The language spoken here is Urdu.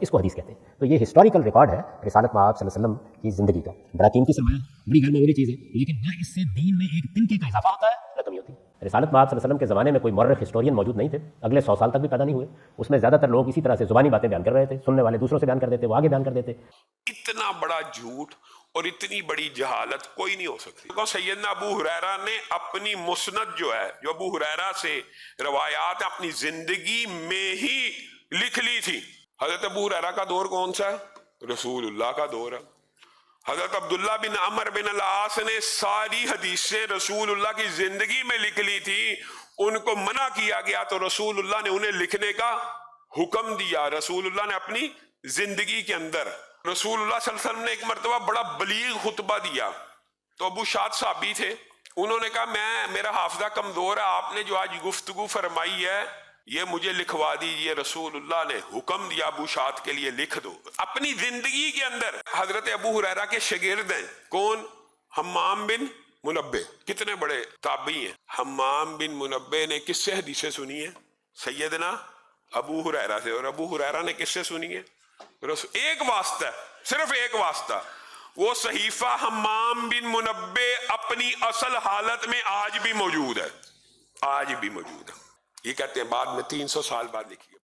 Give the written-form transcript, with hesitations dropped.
اس کو حدیث کہتے ہیں. تو یہ ہسٹوریکل ریکارڈ ہے رسالت میں آپ صلی اللہ علیہ وسلم کی زندگی کا. بڑا قیمتی سرمایہ، بڑی غیر معمولی چیز ہے، لیکن نہ اس سے دین میں ایک تنکے کا اضافہ ہوتا ہے نہ کمی ہوتی. رسالت میں آپ صلی اللہ علیہ وسلم کے زمانے میں کوئی مورخ ہسٹورین موجود نہیں تھے، اگلے 100 سال تک بھی پیدا نہیں ہوئے. اس میں زیادہ تر لوگ اسی طرح سے زبانی باتیں بیان کر رہے تھے، سننے والے دوسروں سے بیان کر دیتے، وہ آگے بیان کر دیتے. اتنا بڑا جھوٹ اور اتنی بڑی جہالت کوئی نہیں ہو سکتی. سیدنا ابو ہریرہ نے اپنی مسند جو ہے، جو ابو ہریرہ سے روایات اپنی زندگی میں ہی لکھ لی تھی. حضرت ابو ہریرہ کا دور کون سا ہے؟ رسول اللہ کا دور ہے. حضرت عبداللہ بن عمر بن العاص نے ساری حدیثیں رسول اللہ کی زندگی میں لکھ لی تھی. ان کو منع کیا گیا تو رسول اللہ نے انہیں لکھنے کا حکم دیا. رسول اللہ نے اپنی زندگی کے اندر، رسول اللہ صلی اللہ علیہ وسلم نے ایک مرتبہ بڑا بلیغ خطبہ دیا تو ابو شاد صحابی تھے، انہوں نے کہا میرا حافظہ کمزور ہے، آپ نے جو آج گفتگو فرمائی ہے یہ مجھے لکھوا دیجیے. رسول اللہ نے حکم دیا ابو شاد کے لیے لکھ دو. اپنی زندگی کے اندر حضرت ابو ہریرہ کے شاگرد ہیں کون؟ حمام بن منبہ. کتنے بڑے تابعی ہیں. حمام بن منبہ نے کس سے حدیثیں سنی ہیں؟ سیدنا ابو ہریرہ سے. اور ابو ہریرہ نے کس سے سنی ہے؟ ایک واسطہ، صرف ایک واسطہ. وہ صحیفہ حمام بن منبہ اپنی اصل حالت میں آج بھی موجود ہے، آج بھی موجود ہے. یہ کہتے ہیں بعد میں 300 سال بعد لکھی ہے.